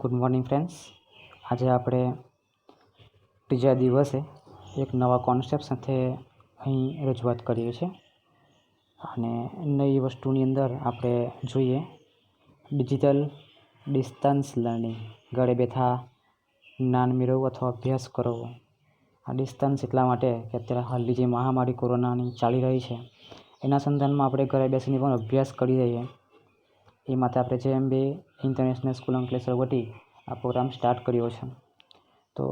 Good morning friends. આજે આપણે ત્રીજા દિવસે એક નવા કોન્સેપ્ટ સાથે અહીં રજૂઆત કરીએ છીએ અને નવી વસ્તુની અંદર આપણે જોઈએ ડિજિટલ ડિસ્ટન્સ લર્નિંગ. ઘરે બેઠા જ્ઞાન મેળવવું અથવા અભ્યાસ કરવો. આ ડિસ્ટન્સ એટલા માટે કે અત્યારે હાલની જે મહામારી કોરોનાની ચાલી રહી છે એના સંદર્ભમાં આપણે ઘરે બેસીને પણ અભ્યાસ કરી રહીએ એ માટે આપણે JMB ઇન્ટરનેશનલ સ્કૂલ અંકલેશ્વર વટી આ પ્રોગ્રામ સ્ટાર્ટ કર્યો છે. તો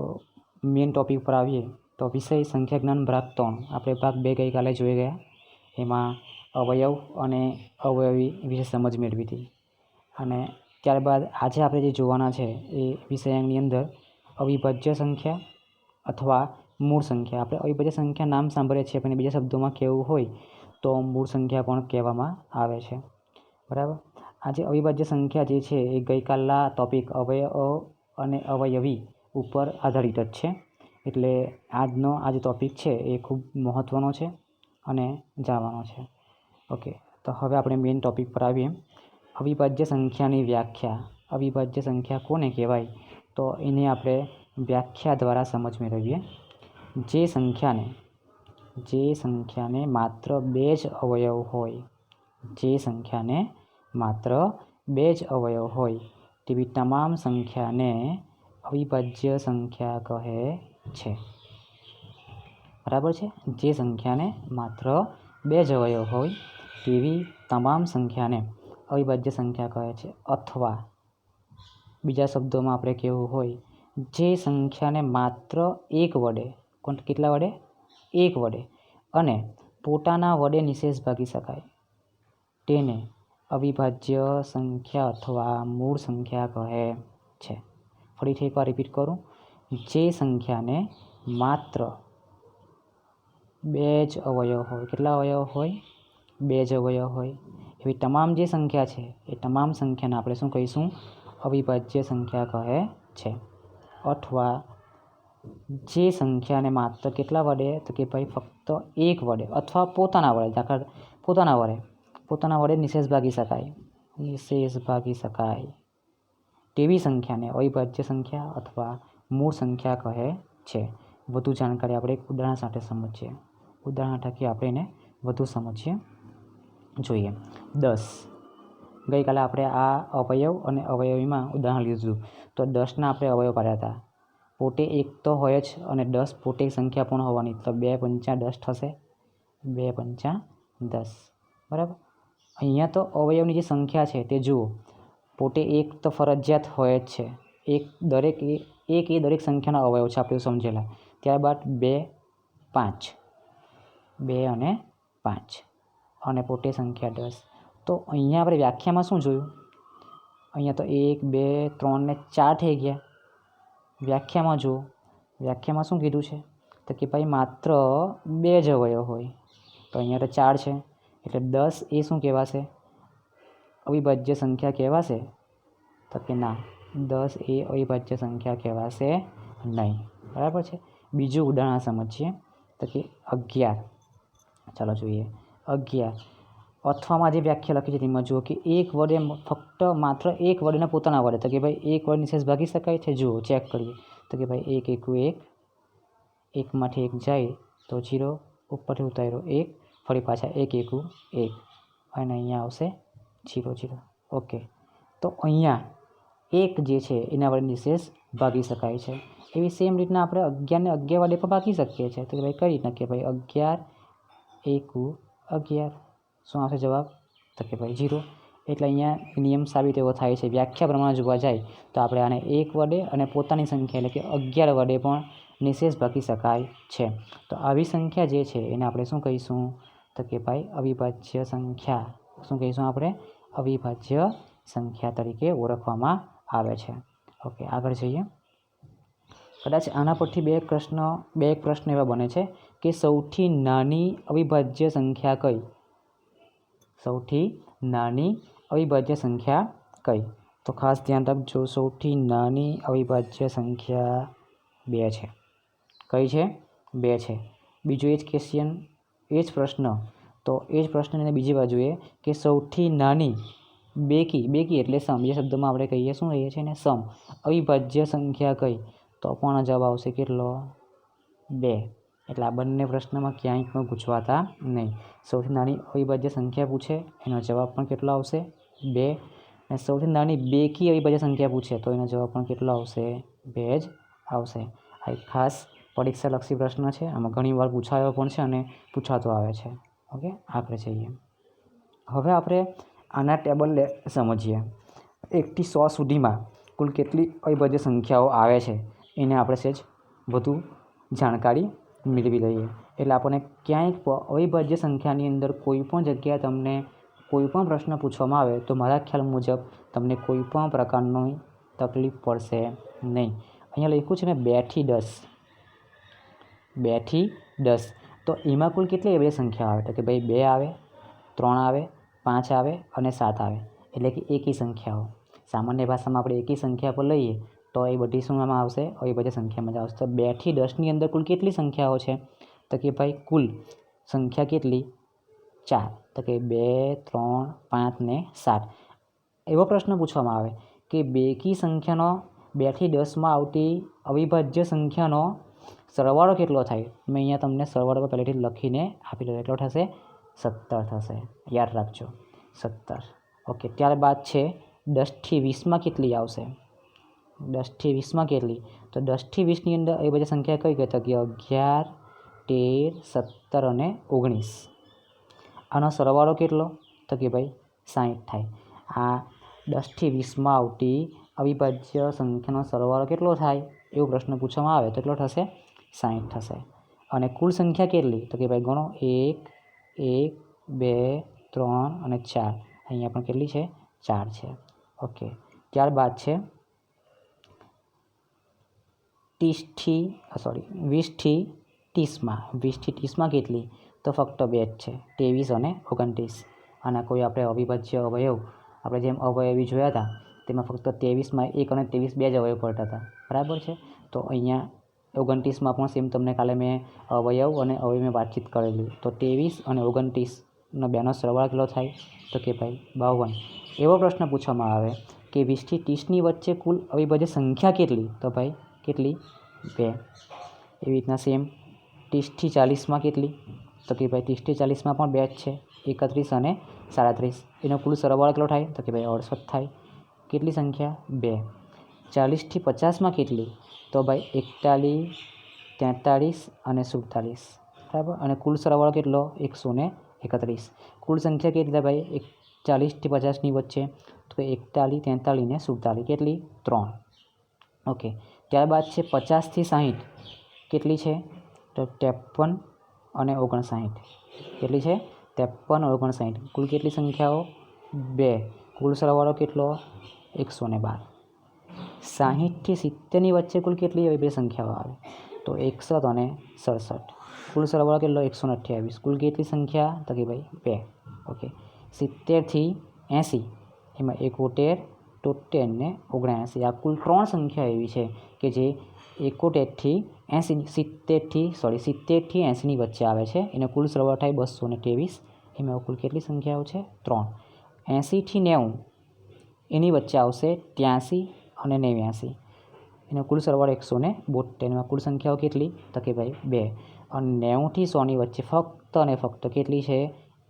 મેઇન ટૉપિક પર આવીએ તો વિષય સંખ્યા જ્ઞાન ભાગ 3. આપણે ભાગ 2 ગઈકાલે જોઈ ગયા. એમાં અવયવ અને અવયવી વિશે સમજ મેળવી હતી અને ત્યારબાદ આજે આપણે જે જોવાના છે એ વિષયની અંદર અવિભાજ્ય સંખ્યા અથવા મૂળ સંખ્યા. આપણે અવિભાજ્ય સંખ્યા નામ સાંભળીએ છીએ પણ બીજા શબ્દોમાં કહેવું હોય તો મૂળ સંખ્યા પણ કહેવામાં આવે છે. બરાબર. આજે અવિભાજ્ય સંખ્યા જે છે એ ગઈકાલના ટૉપિક અવયવ અને અવયવી ઉપર આધારિત જ છે. એટલે આજનો આ જે ટૉપિક છે એ ખૂબ મહત્ત્વનો છે અને જાણવાનો છે. ઓકે, તો હવે આપણે મેઇન ટૉપિક પર આવીએ. અવિભાજ્ય સંખ્યાની વ્યાખ્યા. અવિભાજ્ય સંખ્યા કોને કહેવાય? તો એને આપણે વ્યાખ્યા દ્વારા સમજ મેળવીએ. જે સંખ્યાને માત્ર 2 જ અવયવ હોય, જે સંખ્યાને માત્ર 2 જ અવયવ હોય તેવી તમામ સંખ્યાને અવિભાજ્ય સંખ્યા કહે છે. બરાબર છે. જે સંખ્યાને માત્ર 2 જ અવયવ હોય તેવી તમામ સંખ્યાને અવિભાજ્ય સંખ્યા કહે છે. અથવા બીજા શબ્દોમાં આપણે કહેવું હોય, જે સંખ્યાને માત્ર 1 વડે, કેટલા વડે? 1 વડે અને પોતાના વડે નિશેષ ભાગી શકાય તેને અવિભાજ્ય સંખ્યા અથવા મૂળ સંખ્યા કહે છે. ફરીથી એકવાર રિપીટ કરું. જે સંખ્યાને માત્ર 2 જ અવયવ હોય, કેટલા અવયવ હોય? 2 જ અવયવ હોય એવી તમામ જે સંખ્યા છે એ તમામ સંખ્યાને આપણે શું કહીશું? અવિભાજ્ય સંખ્યા કહે છે. અથવા જે સંખ્યાને માત્ર કેટલા વડે? તો કે ભાઈ ફક્ત 1 વડે અથવા પોતાના વડે નિશેષ ભાગી શકાય તેવી સંખ્યાને અવિભાજ્ય સંખ્યા અથવા મૂળ સંખ્યા કહે છે. વધુ જાણકારી આપણે એક ઉદાહરણ સાથે સમજીએ. ઉદાહરણ થકી આપણે એને વધુ સમજીએ જોઈએ. 10. ગઈકાલે આપણે આ અવયવ અને અવયવીમાં ઉદાહરણ લીધું તો 10ના આપણે અવયવ પાડ્યા હતા. પોતે 1 તો હોય જ અને 10 પોતે એક સંખ્યા પણ હોવાની, તો 2 પંચા 10 થશે. 2 પંચા 10. બરાબર. અહીંયા તો અવયવની જે સંખ્યા છે તે જુઓ, પોતે 1 તો ફરજિયાત હોય જ છે. એક એ દરેક સંખ્યાનો અવયવ છે, આપણે સમજેલા. ત્યારબાદ 2, 5, 2 અને 5 અને પોતે સંખ્યા 10. તો અહીંયા આપણે વ્યાખ્યામાં શું જોયું? અહીંયા તો 1, 2, 3 ને 4 થઈ ગયા. વ્યાખ્યામાં જુઓ, વ્યાખ્યામાં શું કીધું છે? તો કે ભાઈ માત્ર 2 જ અવયવ હોય. તો અહીંયા તો 4 છે એટલે 10 એ શું કહેવાશે? અવિભાજ્ય સંખ્યા કહેવાશે? તો કે ના, 10 એ અવિભાજ્ય સંખ્યા કહેવાશે નહીં. બરાબર છે. બીજું ઉદાહરણ સમજીએ તો કે 11. ચાલો જોઈએ. 11 અથવામાં જે વ્યાખ્યા લખી છે તેમાં જુઓ કે 1 વડે ફક્ત માત્ર 1 વડે પોતાના વડે, તો કે ભાઈ 1 વડે નિશેષ ભાગી શકાય છે. જુઓ, ચેક કરીએ તો કે ભાઈ 1 એકુ 1, 1માંથી 1 જાય તો 0, ઉપરથી ઉતાર્યો 1, ફરી પાછા 1 એકુ 1 અને અહીંયા આવશે 0, 0. ઓકે, તો અહીંયા 1 જે છે એના વડે નિશેષ ભાગી શકાય છે. એવી સેમ રીતના આપણે 11ને 11 વડે પણ ભાગી શકીએ છીએ. તો કે ભાઈ કઈ રીતના? કે ભાઈ 11 એકુ 11. શું આવશે જવાબ? તો કે ભાઈ 0. એટલે અહીંયા નિયમ સાબિત એવો થાય છે. વ્યાખ્યા પ્રમાણે જોવા જાય તો આપણે આને 1 વડે અને પોતાની સંખ્યા એટલે કે 11 વડે પણ નિશેષ ભાગી શકાય છે. તો આવી સંખ્યા જે છે એને આપણે શું કહીશું? તો કે ભાઈ અવિભાજ્ય સંખ્યા. શું કહીશું આપણે? અવિભાજ્ય સંખ્યા તરીકે ઓળખવામાં આવે છે. ઓકે, આગળ જઈએ. કદાચ આના પરથી બે પ્રશ્ન એવા બને છે કે સૌથી નાની અવિભાજ્ય સંખ્યા કઈ? સૌથી નાની અવિભાજ્ય સંખ્યા કઈ? તો ખાસ ધ્યાન રાખજો, સૌથી નાની અવિભાજ્ય સંખ્યા 2 છે. કઈ છે? 2 છે. બીજો એ જ ક્વેશ્ચન, એ જ પ્રશ્ન, તો એ જ પ્રશ્નને બીજી બાજુએ કે સૌથી નાની બેકી એટલે સમ. એ શબ્દમાં આપણે કહીએ શું કહીએ છીએ ને સમ. અવિભાજ્ય સંખ્યા કઈ? તો પણ જવાબ આવશે કેટલો? 2. એટલે આ બંને પ્રશ્નમાં ક્યાંય પણ પૂછવાતા નહીં. સૌથી નાની અવિભાજ્ય સંખ્યા પૂછે એનો જવાબ પણ કેટલો આવશે? 2. અને સૌથી નાની બેકી અવિભાજ્ય સંખ્યા પૂછે તો એનો જવાબ પણ કેટલો આવશે? 2 જ આવશે. આ એક ખાસ પરીક્ષાલક્ષી પ્રશ્ન છે. આમાં ઘણીવાર પૂછાયો પણ છે અને પૂછાતો આવે છે. ઓકે, આપણે જઈએ. હવે આપણે આના ટેબલ સમજીએ. 1 થી 100 સુધીમાં કુલ કેટલી અવિભાજ્ય સંખ્યાઓ આવે છે એને આપણે સહેજ વધુ જાણકારી મેળવી લઈએ. એટલે આપણને ક્યાંય અવિભાજ્ય સંખ્યાની અંદર કોઈ પણ જગ્યાએ તમને કોઈ પણ પ્રશ્ન પૂછવામાં આવે તો મારા ખ્યાલ મુજબ તમને કોઈ પણ પ્રકારની તકલીફ પડશે નહીં. અહીંયા લખ્યું છે ને 2 થી 10. 2 થી 10 તો એમાં કુલ કેટલી અવિભાજ્ય સંખ્યા આવે? તો કે ભાઈ 2 આવે, 3 આવે, 5 આવે અને 7 આવે. એટલે કે એકી સંખ્યાઓ. સામાન્ય ભાષામાં આપણે એકી સંખ્યા પર લઈએ તો એ બધી શુંમાં આવશે? અવિભાજ્ય સંખ્યામાં જ આવશે. તો 2 થી 10ની અંદર કુલ કેટલી સંખ્યાઓ છે? તો કે ભાઈ કુલ સંખ્યા કેટલી? 4. તો કે 2, 3, 5 ને 7. એવો પ્રશ્ન પૂછવામાં આવે કે બેકી સંખ્યાનો 2 થી 10માં આવતી અવિભાજ્ય સંખ્યાનો સરવાળો કેટલો થાય? મેં અહીંયા તમને સરવાળો પહેલેથી લખીને આપી દીધો. એટલો થશે 17 થશે. યાદ રાખજો 17. ઓકે, ત્યારબાદ છે 10 થી 20માં કેટલી આવશે? 10 થી 20માં કેટલી? તો 10 થી 20ની અંદર અવિભાજ્ય સંખ્યા કઈ કહેતા કે 11, 13, 17 અને 19. આનો સરવાળો કેટલો? તો કે ભાઈ 60 થાય. આ 10 થી 20માં આવતી અવિભાજ્ય સંખ્યાનો સરવાળો કેટલો થાય એવો પ્રશ્ન પૂછવામાં આવે તો કેટલો થશે? 60 થશે. અને કુલ સંખ્યા કેટલી? તો કે ભાઈ ગણો 1, 1, 2, 3 અને 4. અહીંયા પણ કેટલી છે? 4 છે. ઓકે, ત્યારબાદ છે 20 થી 30માં. 20 થી 30માં કેટલી? તો ફક્ત 2 જ છે, 23 અને 29. આના કોઈ આપણે અવિભાજ્ય અવયવ આપણે જેમ અવયવી જોયા હતા તેમાં ફક્ત 23માં 1 અને 23 બે જ અવયવ પડતા હતા. બરાબર છે. તો અહીંયા 29માં પણ સેમ તમને કાલે મેં અવયવ અને અવયવની વાતચીત કરેલી. તો 23 અને 29નો બેનો સરવાળો કેટલો થાય? તો કે ભાઈ 52. એવો પ્રશ્ન પૂછવામાં આવે કે 20 થી 30ની વચ્ચે કુલ અવિભાજ્ય સંખ્યા કેટલી? તો ભાઈ કેટલી? 2. એવી રીતના સેમ 30 થી 40માં કેટલી? તો કે ભાઈ 30 થી 40માં પણ 2 જ છે, 31 અને 37. એનો કુલ સરવાળો કેટલો થાય? તો કે ભાઈ 68 થાય. કેટલી સંખ્યા? 2. 40 થી 50માં કેટલી? તો ભાઈ 41, 43 અને 47. બરાબર. અને કુલ સરવાળો કેટલો? 131. કુલ સંખ્યા કેટલી ભાઈ 40 થી 50ની વચ્ચે? તો 41, 43 ને 47. કેટલી? 3. ઓકે, ત્યારબાદ છે 50 થી 60. કેટલી છે? તો 53 અને 59. કેટલી છે? 53 અને 59. કુલ કેટલી સંખ્યાઓ? 2. કુલ સરવાળો કેટલો? 112. 60 થી 70ની વચ્ચે કુલ કેટલી અવિભાજ્ય સંખ્યાઓ આવે? તો 61 અને 67. કુલ સરવાળો કેટલો? 128. કુલ કેટલી સંખ્યા? તો કે ભાઈ 2. ઓકે, 70 થી 80 એમાં 71, 73 ને 79. આ કુલ 3 સંખ્યા એવી છે કે જે 71 થી 80ની વચ્ચે આવે છે. એનો કુલ સરવાળો થાય 223. એમાં કુલ કેટલી સંખ્યાઓ છે? 3. 80 થી 90 એની વચ્ચે આવશે 83 અને 89. એનો કુલ સરવાળો 172. એમાં કુલ સંખ્યાઓ કેટલી? તો કે ભાઈ 2. અને 90 થી 100ની વચ્ચે ફક્ત અને ફક્ત કેટલી છે?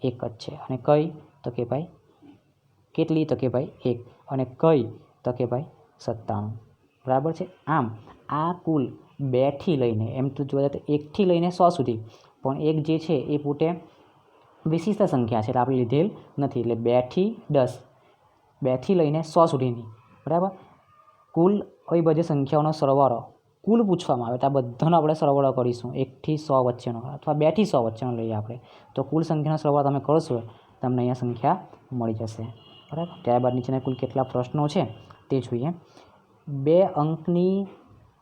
1 જ છે. અને કઈ? તો કે ભાઈ કેટલી? તો કે ભાઈ 1. અને કઈ? તો કે ભાઈ 97. બરાબર છે. આમ આ કુલ 2 થી લઈને એમ તો જોવા જાય તો 1 થી લઈને 100 સુધી, પણ 1 જે છે એ પોતે વિશિષ્ટ સંખ્યા છે એટલે આપણે લીધેલ નથી. એટલે 2 થી 10, 2 થી લઈને 100 સુધીની. બરાબર. કુલ અવિભાજ્ય સંખ્યાઓનો સરવાળો કુલ પૂછવામાં આવે તો આ બધાનો આપણે સરવાળો કરીશું. 1 થી 100 વચ્ચેનો અથવા 2 થી 100 વચ્ચેનો લઈએ આપણે. તો કુલ સંખ્યાનો સરવાળો તમે કરશો તમને અહીંયા સંખ્યા મળી જશે. બરાબર. ત્યારબાદ નીચેના કુલ કેટલા પ્રશ્નો છે તે જોઈએ. 2 અંકની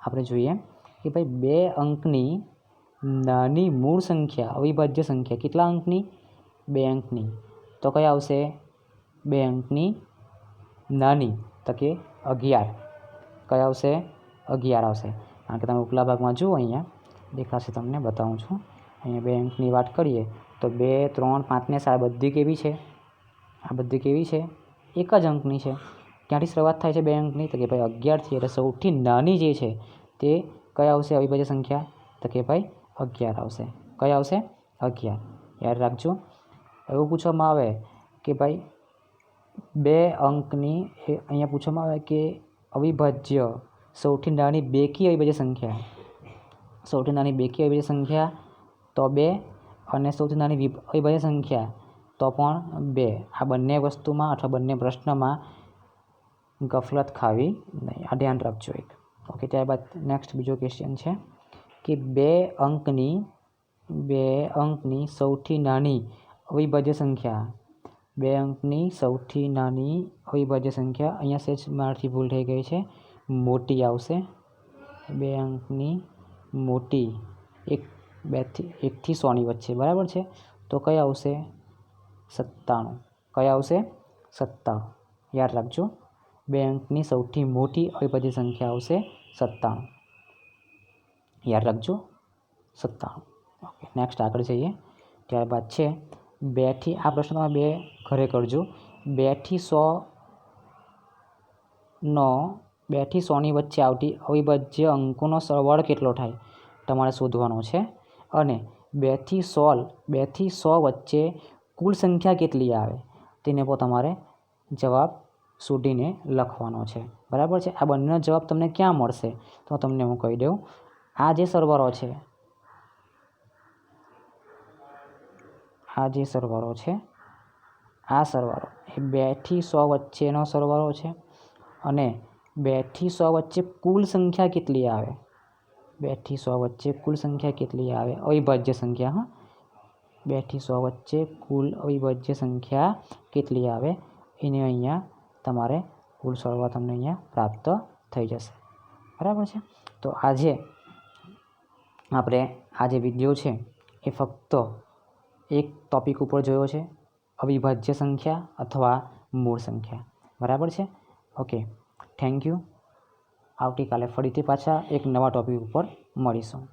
આપણે જોઈએ કે ભાઈ 2 અંકની નાની મૂળ સંખ્યા અવિભાજ્ય સંખ્યા કેટલા અંકની? 2 અંકની. તો કઈ આવશે? 2 અંકની નાની. તો કે 11. કઈ આવશે? 11 આવશે. કારણ કે તમે ઉપલા ભાગમાં જુઓ અહીંયા દેખાશે, તમને બતાવું છું. અહીંયા 2 અંકની વાત કરીએ તો 2, 3, 5 ને 7 બધી કેવી છે? આ બધી કેવી છે? એક જ અંકની છે. ક્યાંથી શરૂઆત થાય છે 2 અંકની? તો કે ભાઈ 11થી. એટલે સૌથી નાની જે છે તે કઈ આવશે અવિભાજ્ય સંખ્યા? તો કે ભાઈ 11 આવશે. કઈ આવશે? 11. યાદ રાખજો. એવું પૂછવામાં આવે કે ભાઈ 2 અંકની અહીંયા પૂછવામાં આવે કે અવિભાજ્ય સૌથી નાની બેકી અવિભાજ્ય સંખ્યા. સૌથી નાની બેકી અવિભાજ્ય સંખ્યા તો 2 અને સૌથી નાની અવિભાજ્ય સંખ્યા તો પણ 2. આ બંને વસ્તુમાં અથવા બંને પ્રશ્નમાં ગફલત ખાવી નહીં. આ ધ્યાન રાખજો એક. ઓકે, ત્યારબાદ નેક્સ્ટ બીજો ક્વેશ્ચન છે કે 2 અંકની સૌથી નાની અવિભાજ્ય સંખ્યા. 2 અંકની સૌથી નાની અવિભાજ્ય સંખ્યા. અહીંયા સેજ મારાથી ભૂલ થઈ ગઈ છે, મોટી આવશે. 2 અંકની મોટી 1 થી 100 ની વચ્ચે, બરાબર છે. તો કઈ આવશે? 97. કઈ આવશે? 97. યાદ રાખજો. 2 અંકની સૌથી મોટી અવિભાજ્ય સંખ્યા આવશે 97. યાદ રાખજો, 97. ઓકે, નેક્સ્ટ આગળ જઈએ. ત્યારબાદ છે 2 થી, આ પ્રશ્ન તમે 2 ઘરે કરજો. 2 થી 100 ની વચ્ચે આવતી અવિભાજ્ય અંકોનો સરવાળો કેટલો થાય તમારે શોધવાનો છે. અને 2 થી 100 વચ્ચે કુલ સંખ્યા કેટલી આવે તેને પણ તમારે જવાબ શોધીને લખવાનો છે, બરાબર છે. આ બંનેનો જવાબ તમને ક્યાં મળશે? તો તમને હું કહી દઉં. આ જે સરવાળો છે, આ સરવાળો એ 2 થી 100 વચ્ચેનો સરવાળો છે. અને 2 થી 100 વચ્ચે કુલ સંખ્યા કેટલી આવે? 2 થી 100 વચ્ચે કુલ સંખ્યા કેટલી આવે? અવિભાજ્ય સંખ્યા. હા, 2 થી 100 વચ્ચે કુલ અવિભાજ્ય સંખ્યા કેટલી આવે એને અહીંયા તમારે કુલ સરવાળો તમને અહીંયા પ્રાપ્ત થઈ જશે, બરાબર છે. તો આજે આપણે આ જે વિડીયો છે એ ફક્ત એક ટૉપિક ઉપર જોયો છે, અવિભાજ્ય સંખ્યા અથવા મૂળ સંખ્યા, બરાબર છે. Okay, thank you. આવતીકાલે ફરીથી પાછા એક નવા ટૉપિક ઉપર મળીશું.